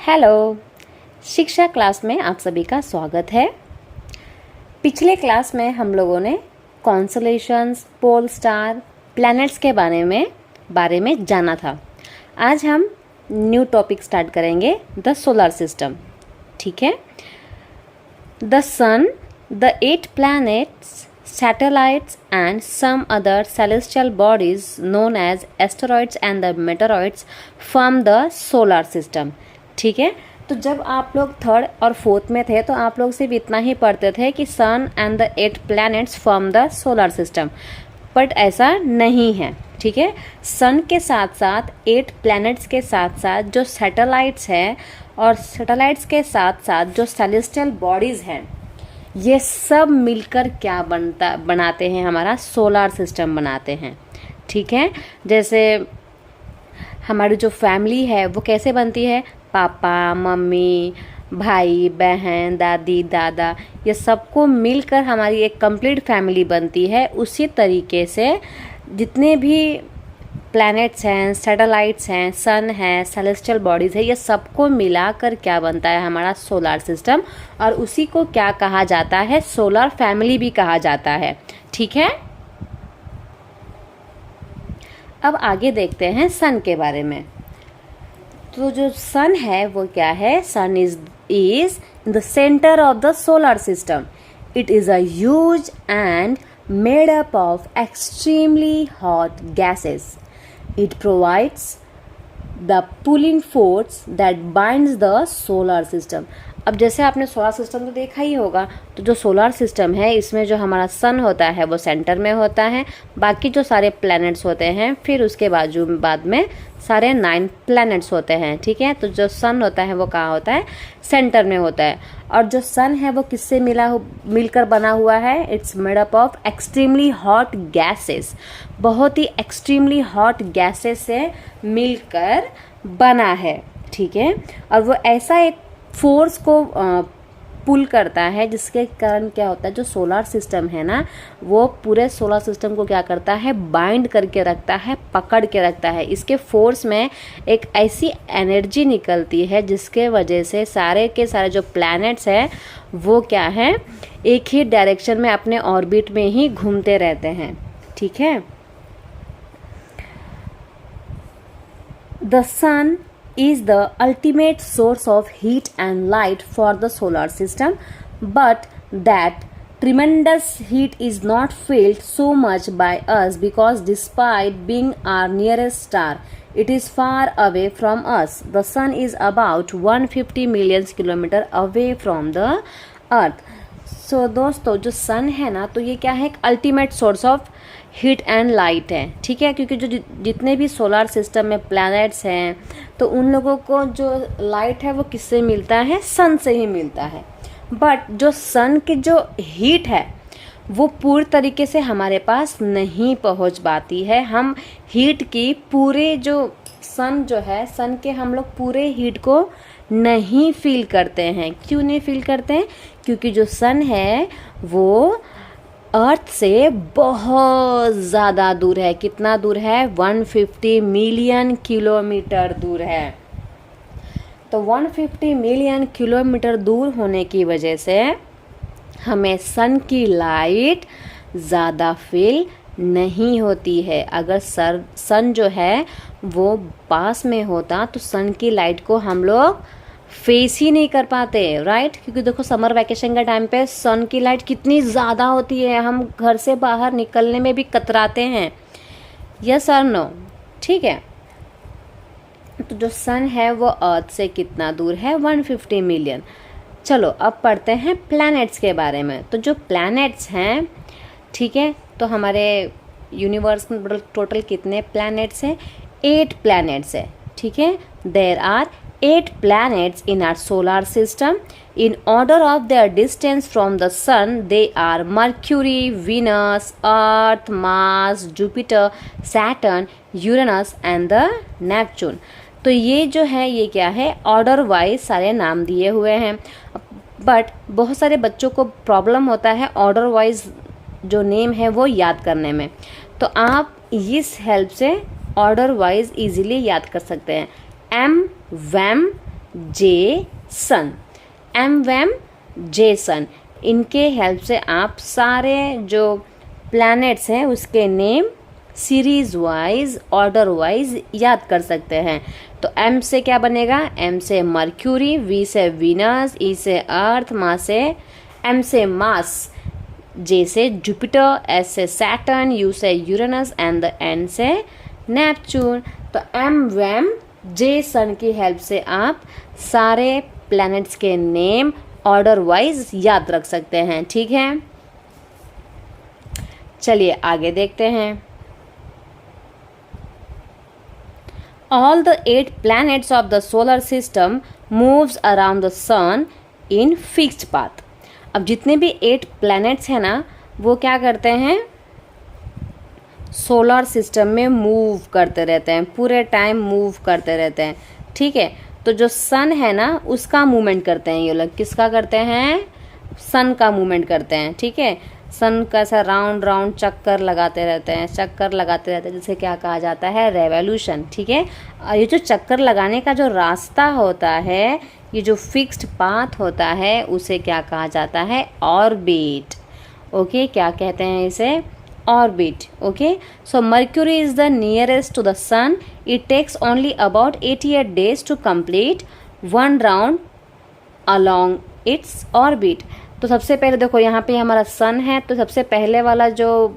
Hello, शिक्षा class में आप सभी का स्वागत है। पिछले क्लास में हम लोगों ने कॉन्स्टलेशंस, पोल स्टार, प्लैनेट्स के बारे में जाना था। आज हम न्यू टॉपिक स्टार्ट करेंगे, द सोलर सिस्टम। ठीक है। The sun, the 8 planets, satellites and some other celestial bodies known as asteroids and the meteoroids form the solar system। ठीक है। तो जब आप लोग 3rd और 4th में थे तो आप लोग सिर्फ इतना ही पढ़ते थे कि sun and the 8 planets form the solar system, but ऐसा नहीं है। ठीक है। सन के साथ साथ 8 planets के साथ साथ जो सैटेलाइट्स हैं और सैटेलाइट्स के साथ साथ जो सेलेस्टियल बॉडीज़ हैं, ये सब मिलकर क्या बनाते हैं, हमारा सोलर सिस्टम बनाते हैं। ठीक है। जैसे हमारी जो फैमिली है वो कैसे बनती है, पापा, मम्मी, भाई, बहन, दादी, दादा, ये सबको मिलकर हमारी एक कंप्लीट फैमिली बनती है। उसी तरीके से जितने भी प्लैनेट्स हैं, सैटेलाइट्स हैं, सन है, सेलेस्टियल बॉडीज़ है, ये सबको मिलाकर क्या बनता है, हमारा सोलर सिस्टम। और उसी को क्या कहा जाता है, सोलर फैमिली भी कहा जाता है। ठीक है। अब आगे देखते हैं सन के बारे में। तो जो सन है वो क्या है, sun is the centre of the solar system. It is a huge and made up of extremely hot gases. It provides the pulling force that binds the solar system। अब जैसे आपने सोलर सिस्टम तो देखा ही होगा, तो जो solar system है इसमें जो हमारा सन होता है वो सेंटर में होता है, बाकी जो सारे प्लैनेट्स होते हैं, फिर उसके बाद में सारे 9 प्लैनेट्स होते हैं। ठीक है। तो जो सन होता है वो कहाँ होता है, सेंटर में होता है। और जो सन है वो किससे मिलकर बना हुआ है, it's made up of extremely hot gases. बहुत ही एक्सट्रीमली हॉट गैसेस से मिलकर बना है। ठीक है। और वो ऐसा एक फोर्स को पुल करता है जिसके कारण क्या होता है, जो सोलर सिस्टम है ना, वो पूरे सोलर सिस्टम को क्या करता है, बाइंड करके रखता है, पकड़ के रखता है। इसके फोर्स में एक ऐसी एनर्जी निकलती है जिसके वजह से सारे के सारे जो प्लैनेट्स हैं वो क्या है, एक ही डायरेक्शन में अपने ऑर्बिट में ही घूमते रहते हैं। ठीक है। The sun is the ultimate source of heat and light for the solar system, but that tremendous heat is not felt so much by us because despite being our nearest star, it is far away from us. The sun is about 150 million kilometer away from the earth। सो दोस्तों, जो सन है ना, तो ये क्या है, एक ultimate source of heat and light है। ठीक है। क्योंकि जो जितने भी सोलर सिस्टम में प्लैनेट्स हैं तो उन लोगों को जो लाइट है वो किससे मिलता है, सन से ही मिलता है। बट जो सन की जो हीट है वो पूरी तरीके से हमारे पास नहीं पहुंच पाती है। हम हीट की पूरे जो सन जो है, सन के हम लोग पूरे हीट को नहीं फील करते हैं। क्यों नहीं फील करते हैं, क्योंकि जो सन है वो अर्थ से बहुत ज़्यादा दूर है। कितना दूर है, 150 मिलियन किलोमीटर दूर है। तो 150 मिलियन किलोमीटर दूर होने की वजह से हमें सन की लाइट ज़्यादा फील नहीं होती है। अगर सन जो है वो पास में होता तो सन की लाइट को हम लोग फेस ही नहीं कर पाते, राइट। क्योंकि देखो समर वैकेशन का टाइम पे सन की लाइट कितनी ज़्यादा होती है, हम घर से बाहर निकलने में भी कतराते हैं। यस और नो। ठीक है। तो जो सन है वो अर्थ से कितना दूर है, 150 मिलियन। चलो अब पढ़ते हैं प्लैनेट्स के बारे में। तो जो प्लैनेट्स हैं, ठीक है, तो हमारे यूनिवर्स में टोटल कितने प्लैनेट्स हैं, 8 प्लैनेट्स है। ठीक है। There are 8 planets in our solar system. In order of their distance from the sun, they are Mercury, Venus, Earth, Mars, Jupiter, Saturn, Uranus and the Neptune। तो ये जो है ये क्या है, ऑर्डर वाइज सारे नाम दिए हुए हैं। बट बहुत सारे बच्चों को प्रॉब्लम होता है ऑर्डर वाइज जो नेम है वो याद करने में। तो आप इस हेल्प से ऑर्डर वाइज इजीली याद कर सकते हैं। एम, वैम, जे सन, एम वैम जे सन। इनके हेल्प से आप सारे जो प्लैनेट्स हैं उसके name series wise, order wise याद कर सकते हैं। तो एम से क्या बनेगा, एम से मर्क्यूरी, वी से वीनस, ई से अर्थ, एम से मास, जे से जुपिटर, एस से सैटर्न, यू से यूरेनस एंड द एन से नेपच्यून। तो एम वैम जे सन की हेल्प से आप सारे प्लैनेट्स के नेम ऑर्डर वाइज याद रख सकते हैं। ठीक है, चलिए आगे देखते हैं। All the 8 planets of the solar system moves around the sun in fixed path। अब जितने भी 8 planets हैं ना, वो क्या करते हैं, सोलर सिस्टम में मूव करते रहते हैं, पूरे टाइम मूव करते रहते हैं। ठीक है, तो जो सन है ना उसका मूवमेंट करते हैं ये लोग। किसका करते हैं, सन का मूवमेंट करते हैं। ठीक है, सन का ऐसा राउंड राउंड चक्कर लगाते रहते हैं, चक्कर लगाते रहते हैं, जिसे क्या कहा जाता है, रेवोल्यूशन। ठीक है, ये जो चक्कर लगाने का जो रास्ता होता है, ये जो फिक्स्ड पाथ होता है, उसे क्या कहा जाता है, ऑर्बिट। ओके, क्या कहते हैं इसे, orbit. Okay, so Mercury is the nearest to the sun. It takes only about 88 days to complete 1 round along its orbit. तो सबसे पहले देखो यहाँ पे हमारा सन है, तो सबसे पहले वाला जो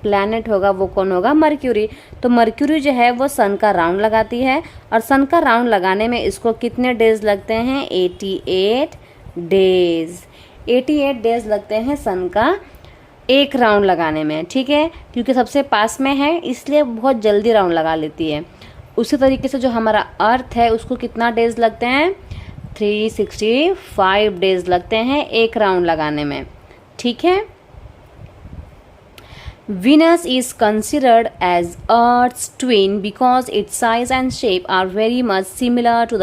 प्लैनेट होगा वो कौन होगा, मर्क्यूरी। तो मर्क्यूरी जो है वो सन का राउंड लगाती है, और सन का राउंड लगाने में इसको कितने डेज लगते हैं, 88 डेज। 88 डेज लगते हैं सन का एक राउंड लगाने में। ठीक है, क्योंकि सबसे पास में है इसलिए बहुत जल्दी राउंड लगा लेती है। उसी तरीके से जो हमारा अर्थ है उसको कितना डेज लगते हैं, 365 डेज लगते हैं एक राउंड लगाने में। ठीक है, Venus is considered as Earth's twin because its size and shape are very much similar to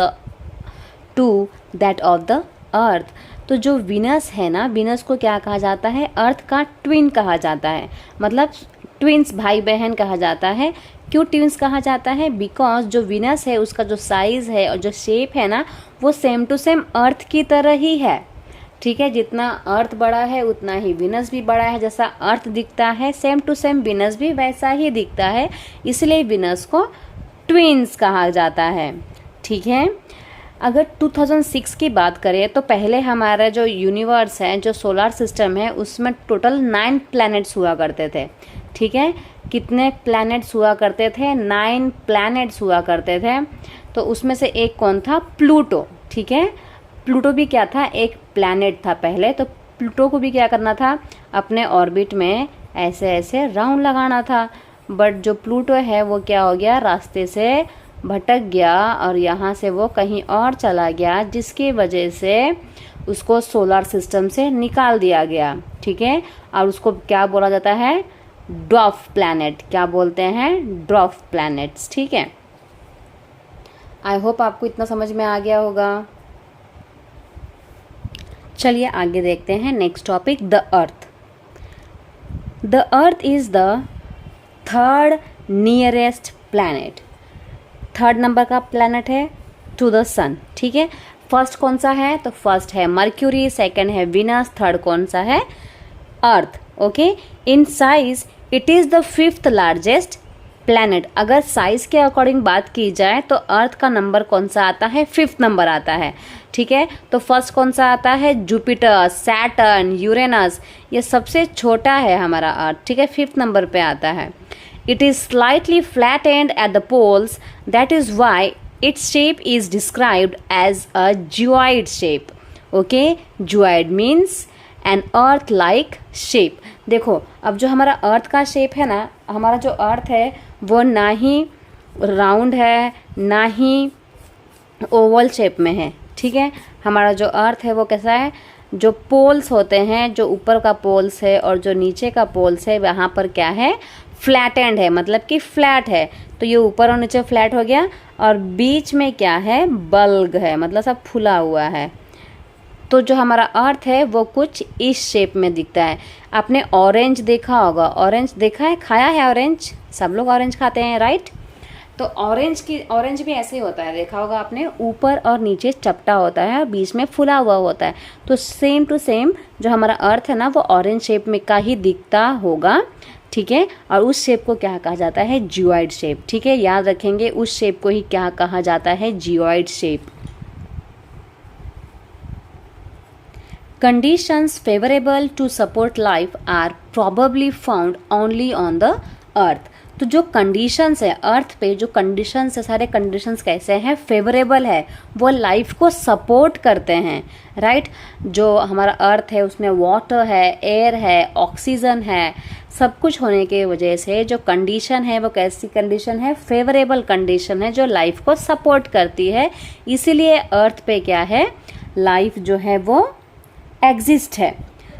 that of the Earth। तो जो विनस है ना, विनस को क्या कहा जाता है, अर्थ का ट्विन कहा जाता है, मतलब ट्विन्स, भाई बहन कहा जाता है। क्यों ट्विन्स कहा जाता है, बिकॉज जो विनस है उसका जो साइज़ है और जो शेप है ना वो सेम टू सेम अर्थ की तरह ही है। ठीक है, जितना अर्थ बड़ा है उतना ही विनस भी बड़ा है। जैसा अर्थ दिखता है सेम टू सेम विनस भी वैसा ही दिखता है, इसलिए विनस को ट्विन्स कहा जाता है। ठीक है, अगर 2006 की बात करें तो पहले हमारा जो यूनिवर्स है, जो सोलर सिस्टम है, उसमें टोटल 9 प्लैनेट्स हुआ करते थे। ठीक है, कितने प्लैनेट्स हुआ करते थे, 9 प्लैनेट्स हुआ करते थे। तो उसमें से एक कौन था, प्लूटो। ठीक है, प्लूटो भी क्या था, एक प्लैनेट था पहले। तो प्लूटो को भी क्या करना था, अपने ऑर्बिट में ऐसे ऐसे राउंड लगाना था। बट जो प्लूटो है वो क्या हो गया, रास्ते से भटक गया और यहाँ से वो कहीं और चला गया, जिसकी वजह से उसको सोलर सिस्टम से निकाल दिया गया। ठीक है, और उसको क्या बोला जाता है, ड्वार्फ प्लैनेट। क्या बोलते हैं, ड्वार्फ प्लैनेट्स। ठीक है, आई होप आपको इतना समझ में आ गया होगा। चलिए आगे देखते हैं next topic, the earth. The earth is the 3rd nearest planet. 3rd number का प्लैनेट है टू द सन। ठीक है, फर्स्ट कौन सा है, तो फर्स्ट है मर्क्यूरी, सेकंड है विनस, थर्ड कौन सा है, earth. Okay, in size it is the 5th largest planet. अगर साइज के अकॉर्डिंग बात की जाए तो अर्थ का नंबर कौन सा आता है, 5th नंबर आता है। ठीक है, तो फर्स्ट कौन सा आता है, जुपिटर, सैटर्न, यूरेनस, ये सबसे छोटा है हमारा अर्थ। ठीक है, 5th नंबर पे आता है। It is slightly flattened at the poles, that is why its shape is described as a geoid shape. Okay, geoid means an earth-like shape. देखो, अब जो हमारा अर्थ का शेप है ना, हमारा जो अर्थ है वो ना ही राउंड है ना ही ओवल शेप में है। ठीक है, हमारा जो अर्थ है वो कैसा है, जो पोल्स होते हैं, जो ऊपर का पोल्स है और जो नीचे का पोल्स है, वहाँ पर क्या है, फ्लैटेंड है, मतलब कि फ्लैट है। तो ये ऊपर और नीचे फ्लैट हो गया, और बीच में क्या है, बल्ग है, मतलब सब फुला हुआ है। तो जो हमारा अर्थ है वो कुछ इस शेप में दिखता है। आपने ऑरेंज देखा होगा, ऑरेंज देखा है, खाया है ऑरेंज, सब लोग ऑरेंज खाते हैं, राइट। तो ऑरेंज भी ऐसे ही होता है, देखा होगा आपने, ऊपर और नीचे चपटा होता है और बीच में फुला हुआ होता है। तो सेम टू सेम जो हमारा अर्थ है ना वो ऑरेंज शेप में का ही दिखता होगा, ठीक है। और उस शेप को क्या कहा जाता है, जियोइड शेप, ठीक है। याद रखेंगे उस शेप को ही क्या कहा जाता है, geoid shape. Conditions favorable to support life are probably found only on the earth। तो जो कंडीशंस है अर्थ पे, जो कंडीशंस है, सारे कंडीशंस कैसे हैं, फेवरेबल है, वो लाइफ को सपोर्ट करते हैं, राइट। जो हमारा अर्थ है उसमें वाटर है, एयर है, ऑक्सीजन है, सब कुछ होने के वजह से जो कंडीशन है वो कैसी कंडीशन है, फेवरेबल कंडीशन है जो लाइफ को सपोर्ट करती है। इसीलिए अर्थ पे क्या है, लाइफ जो है वो एग्जिस्ट है।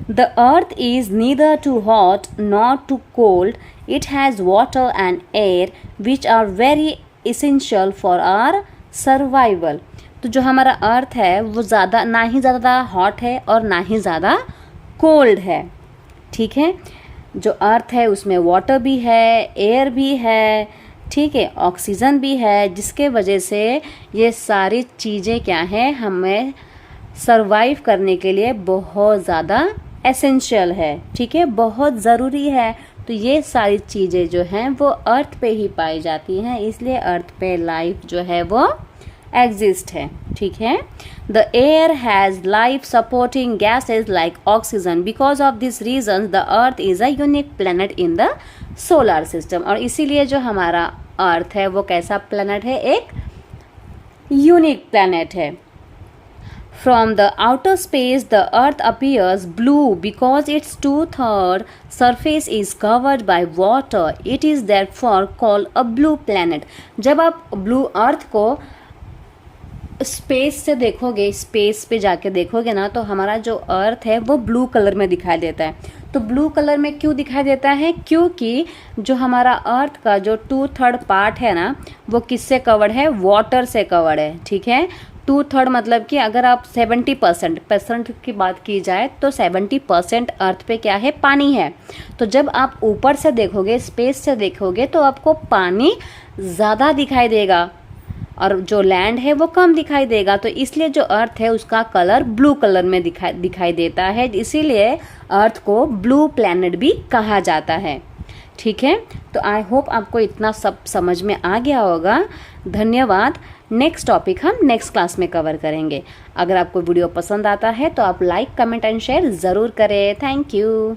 The earth is neither too hot nor too cold. It has water and air which are very essential for our survival। तो जो हमारा अर्थ है वो ज़्यादा ना ही ज़्यादा हॉट है और ना ही ज़्यादा कोल्ड है, ठीक है। जो अर्थ है उसमें वाटर भी है, एयर भी है, ठीक है, ऑक्सीजन भी है, जिसके वजह से ये सारी चीज़ें क्या हैं, हमें सरवाइव करने के लिए बहुत ज़्यादा एसेंशियल है, ठीक है, बहुत ज़रूरी है। तो ये सारी चीज़ें जो हैं वो अर्थ पे ही पाई जाती हैं, इसलिए अर्थ पे लाइफ जो है वो एग्जिस्ट है, ठीक है। The air has life supporting gases like oxygen. Because of this reason the earth is a unique planet in the solar system. और इसीलिए जो हमारा अर्थ है वो कैसा प्लेनेट है, एक यूनिक प्लेनेट है। From the outer space, the Earth appears blue because its 2/3 surface is covered by water. It is therefore called a blue planet। जब आप ब्लू अर्थ को स्पेस से देखोगे, स्पेस पे जाके देखोगे ना, तो हमारा जो अर्थ है वो ब्लू कलर में दिखाई देता है। तो ब्लू कलर में क्यों दिखाई देता है, क्योंकि जो हमारा अर्थ का जो 2/3 पार्ट है ना वो किससे कवर्ड है, वाटर से कवर्ड है, ठीक है। 2/3 मतलब कि अगर आप 70% की बात की जाए तो 70% अर्थ पे क्या है, पानी है। तो जब आप ऊपर से देखोगे, स्पेस से देखोगे, तो आपको पानी ज़्यादा दिखाई देगा और जो लैंड है वो कम दिखाई देगा। तो इसलिए जो अर्थ है उसका कलर ब्लू कलर में दिखाई देता है, इसीलिए अर्थ को ब्लू प्लैनेट भी कहा जाता है, ठीक है। तो आई होप आपको इतना सब समझ में आ गया होगा। धन्यवाद। नेक्स्ट टॉपिक हम नेक्स्ट क्लास में कवर करेंगे। अगर आपको वीडियो पसंद आता है तो आप लाइक, कमेंट एंड शेयर ज़रूर करें। Thank you.